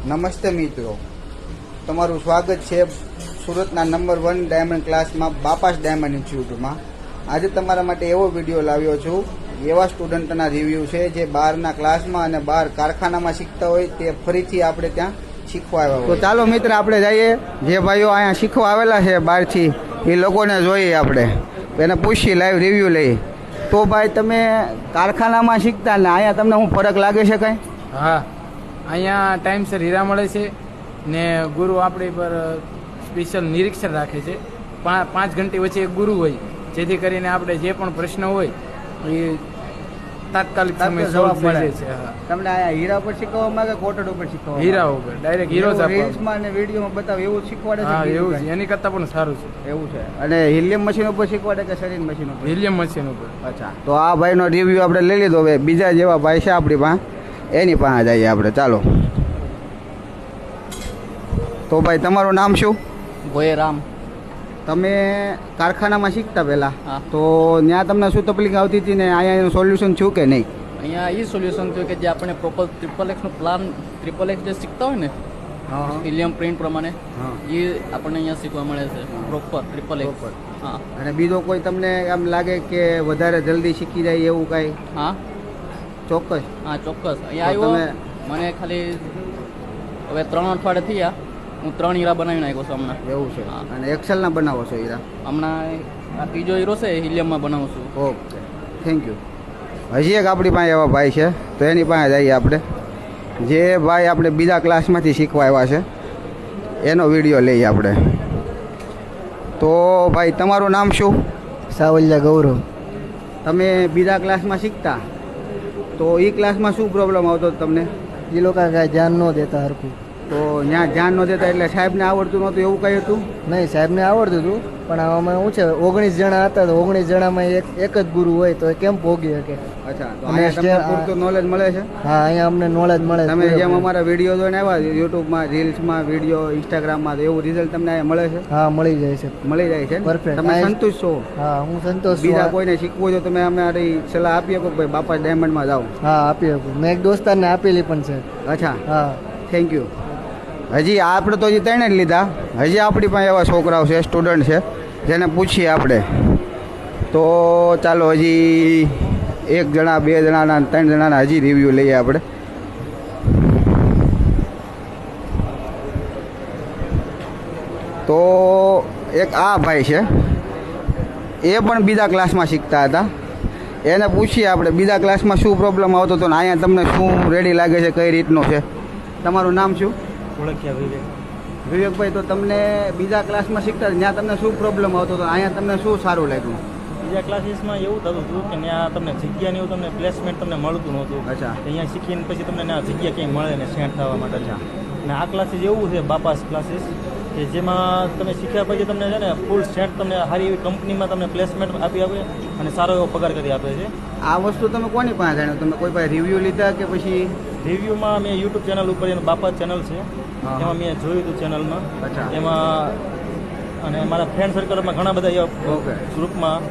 નમસ્તે મિત્રો, તમારું સ્વાગત છે સુરતના નંબર 1 ડાયમંડ ક્લાસમાં બાપાસ ડાયમંડ ઇન્સ્ટિટ્યૂટમાં. આજે તમારા માટે એવો વિડીયો લાવ્યો છું, એવા સ્ટુડન્ટના રિવ્યૂ છે જે બહારના ક્લાસમાં અને બહાર કારખાનામાં શીખતા હોય તે ફરીથી આપણે ત્યાં શીખવા આવ્યા હોય. તો ચાલો મિત્ર આપણે જઈએ, જે ભાઈઓ અહીંયા શીખવા આવેલા છે બહારથી એ લોકોને જોઈએ, આપણે એને પૂછીએ, લાઈવ રિવ્યૂ લઈએ. તો ભાઈ તમે કારખાનામાં શીખતા ને અહીંયા તમને શું ફરક લાગે છે કાંઈ? હા, અહીંયા ટાઈમસર હીરા મળે છે ને ગુરુ આપણી પર સ્પેશિયલ નિરીક્ષણ રાખે છે. 5 ઘંટી વચ્ચે એક ગુરુ હોય, જેથી કરીને આપણે જે પણ પ્રશ્ન હોય એ તાત્કાલિક સમય સોલ્વ થઈ જાય છે. તમને અહીંયા હીરા પર શીખવામાં કે કોટડ ઉપર શીખવામાં? હીરા ઉપર ડાયરેક્ટ હીરો જ રીલ્સમાં અને વિડીયોમાં બતાવે એવું શીખવાડે છે? હા, એવું છે, એની કરતાં પણ સારું છે. એવું છે. અને હિલિયમ મશીન ઉપર શીખવાડે કે શરીર મશીન ઉપર? હિલિયમ મશીન ઉપર. અચ્છા, તો આ ભાઈનો રિવ્યૂ આપણે લઈ લીધો. હવે બીજા જેવા ભાઈ છે આપણી પાસે, એની પાસે જઈએ આપણે. ચાલો. તો ભાઈ તમારું નામ શું? ભોયરામ. તમે કારખાનામાં શીખતા પહેલા, હા. તો ત્યાં તમને શું તકલીફ આવતી હતી ને અહીંયા એનું સોલ્યુશન છું કે નહીં? અહીંયા એ સોલ્યુશન થયું કે જે આપણે પ્રોપર XXXનો પ્લાન XXX જે શીખતા હોય ને હિલિયમ પ્રિન્ટ પ્રમાણે, એ આપણને અહીંયા શીખવા મળે છે પ્રોપર XXX. હા. અને બીજો કોઈ તમને એમ લાગે કે વધારે જલ્દી શીખી જાય એવું કાંઈ? હા, ચોક્કસ. હા ચોક્કસ. અહીંયા આવ્યો મને ખાલી હવે 3 અઠવાડિયા થયા, હું 3 હીરા બનાવી નાખ્યો છું હમણાં. એવું છે. હા. અને એક્સેલના બનાવો છો હીરા? હમણાં આ ત્રીજો હીરો છે, હિલિયમમાં બનાવું છું. Okay, thank you. હજી એક આપણી પાસે એવા ભાઈ છે, તો એની પાસે જઈએ આપણે. જે ભાઈ આપણે બીજા ક્લાસમાંથી શીખવા આવ્યા છે, એનો વિડીયો લઈએ આપણે. તો ભાઈ તમારું નામ શું? સાવલિયા ગૌરવ. તમે બીજા ક્લાસમાં શીખતા, તો એ ક્લાસમાં શું પ્રોબ્લેમ આવતો તમને? એ લોકો કાંઈ ધ્યાન ન દેતા હરખું. તો ત્યાં ધ્યાન ન દેતા એટલે સાહેબને આવડતું નહોતું એવું કંઈ હતું? નહીં, સાહેબને આવડતું હતું, પણ આમાં શું છે, 19 જણા હતા, તો 19 જણામાં એક જ ગુરુ હોય તો એ કેમ ભોગી શકે? અચ્છા, તો અહીંયા તમને પૂરતું નોલેજ મળે છે? હા, અહીંયા અમને નોલેજ મળે. તમે જેમ અમારા વિડીયો જોઈને આવ્યા યુટ્યુબમાં, રીલ્સમાં, વિડીયો, ઇન્સ્ટાગ્રામમાં, તો એવું રિઝલ્ટ તમને અહીંયા મળે છે? હા, મળી જાય છે. મળી જાય છે. પરફેક્ટ. તમે સંતુષ્ટ છો? હા, હું સંતોષ છું. બીજા કોઈને શીખવું જો તમે અમારી સલાહ આપી શકો ભાઈ બાપાસ ડાયમંડમાં જાઓ? હા, આપી શકું. મેં એક દોસ્તારને આપેલી પણ છે. અચ્છા, હા, થેન્ક યુ. હજી આપણે તો હજી 3 જ લીધા, હજી આપણી પાસે એવા છોકરાઓ છે, સ્ટુડન્ટ છે, જેને પૂછીએ આપણે. તો ચાલો હજી 1 જણા, 2 જણાના, 3 જણાના હજી રિવ્યૂ લઈએ આપણે. તો એક આ ભાઈ છે, એ પણ બીજા ક્લાસમાં શીખતા હતા. એને પૂછીએ આપણે બીજા ક્લાસમાં શું પ્રોબ્લેમ આવતો હતો ને અહીંયા તમને શું રેડી લાગે છે, કઈ રીતનું છે. તમારું નામ શું? ઓળખ્યા વિવેક. વિવેકભાઈ, તો તમને બીજા ક્લાસમાં શીખતા ત્યાં તમને શું પ્રોબ્લેમ આવતો હતો, અહીંયા તમને શું સારું લાગ્યું? બીજા ક્લાસીસમાં એવું થતું હતું કે ત્યાં તમને જગ્યાને એવું તમને પ્લેસમેન્ટ તમને મળતું નહોતું. અચ્છા. અહીંયા શીખીને પછી તમને જગ્યા ક્યાંય મળે ને સેટ થવા માટે. અને આ ક્લાસીસ એવું છે બાપાસ ક્લાસીસ કે જેમાં તમે શીખ્યા પછી તમને છે ને ફૂલ સેટ તમને સારી એવી કંપનીમાં તમને પ્લેસમેન્ટ આપી આપે અને સારો એવો પગાર કરી આપે છે. આ વસ્તુ તમે કોની પાસે જાણ્યું? તમે કોઈ પાસે રિવ્યૂ લીધા કે પછી? રિવ્યૂમાં મેં યુટ્યુબ ચેનલ ઉપર એનું બાપા ચેનલ છે, એમાં મેં જોયું હતું ચેનલમાં. અચ્છા. એમાં અને મારા ફ્રેન્ડ સર્કલમાં ઘણા બધા એવા ઓકે ગ્રુપમાં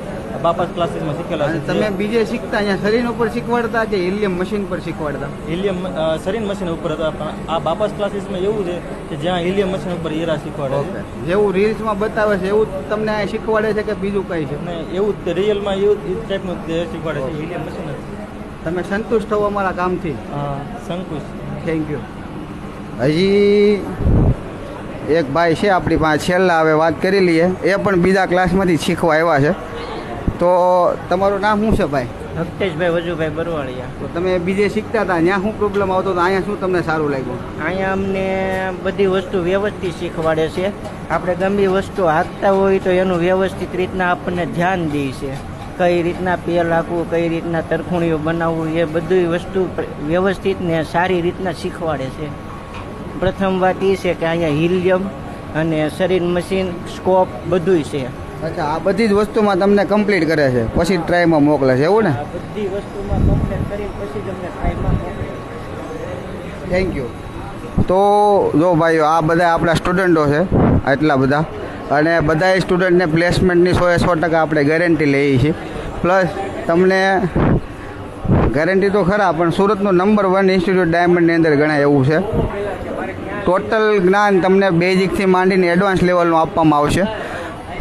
બાપાસ ક્લાસીસમાં શીખેલા છે. તમે બીજે શીખતા અહીંયા શરીર ઉપર શીખવાડતા કે હિલિયમ મશીન પર શીખવાડતા? હિલિયમ શરીર મશીન ઉપર હતા, પણ આ બાપાસ ક્લાસીસમાં એવું છે કે જ્યાં હિલિયમ મશીન ઉપર હીરા શીખવાડે છે. જેવું રીલ્સમાં બતાવે છે એવું તમને અહીંયા શીખવાડે છે કે બીજું કંઈ છે? અને એવું જ રિયલમાં એવું એ ટાઈપનું શીખવાડે છે. હિલિયમ મશીન જ. તમે સંતુષ્ટ થવો અમારા કામથી? સંકુશ. Thank you. હજી એક ભાઈ છે આપણી પાસે, છેલ્લા હવે વાત કરી લઈએ. એ પણ બીજા ક્લાસમાંથી શીખવા આવ્યા છે. તો તમારું નામ શું છે ભાઈ? હપ્તેશભાઈ વજુભાઈ બરવાળિયા. તો તમે બીજે શીખતા હતા, ત્યાં શું પ્રોબ્લેમ આવતો હતો, અહીંયા શું તમને સારું લાગ્યું? અહીંયા અમને બધી વસ્તુ વ્યવસ્થિત શીખવાડે છે. આપણે ગમે વસ્તુ હાંકતા હોય તો એનું વ્યવસ્થિત રીતના આપણને ધ્યાન દે છે. કઈ રીતના પેલ હાંકવું, કઈ રીતના તરખુણીઓ બનાવવું, એ બધી વસ્તુ વ્યવસ્થિત ને સારી રીતના શીખવાડે છે. પ્રથમ વાત એ છે કે અહીંયા હિલિયમ અને શરીર મશીન, સ્કોપ બધું છે. અચ્છા, આ બધી જ વસ્તુમાં તમને કમ્પ્લીટ કરે છે, પછી ટ્રાયમાં મોકલે છે, એવું ને? આ બધી વસ્તુમાં કમ્પ્લીટ કરી પછી તમને ટ્રાયમાં મોકલે. Thank you. તો જો ભાઈઓ, આ બધા આપણા સ્ટુડન્ટો છે, આટલા બધા, અને બધા સ્ટુડન્ટને પ્લેસમેન્ટની 100% આપણે ગેરંટી લઈએ છીએ. પ્લસ તમને ગેરંટી તો ખરા, પણ સુરતનું નંબર 1 ઇન્સ્ટિટ્યૂટ ડાયમંડની અંદર ગણાય એવું છે. ટોટલ જ્ઞાન તમને બેઝિકથી માંડીને એડવાન્સ લેવલનું આપવામાં આવશે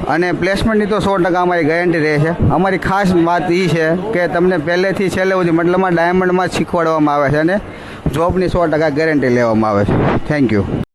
અને પ્લેસમેન્ટની તો 100% અમારી ગેરંટી રહે છે. અમારી ખાસ વાત એ છે કે તમને પહેલેથી છેલ્લે સુધી મતલબમાં ડાયમંડમાં જ શીખવાડવામાં આવે છે અને જોબની 100% ગેરંટી લેવામાં આવે છે. Thank you.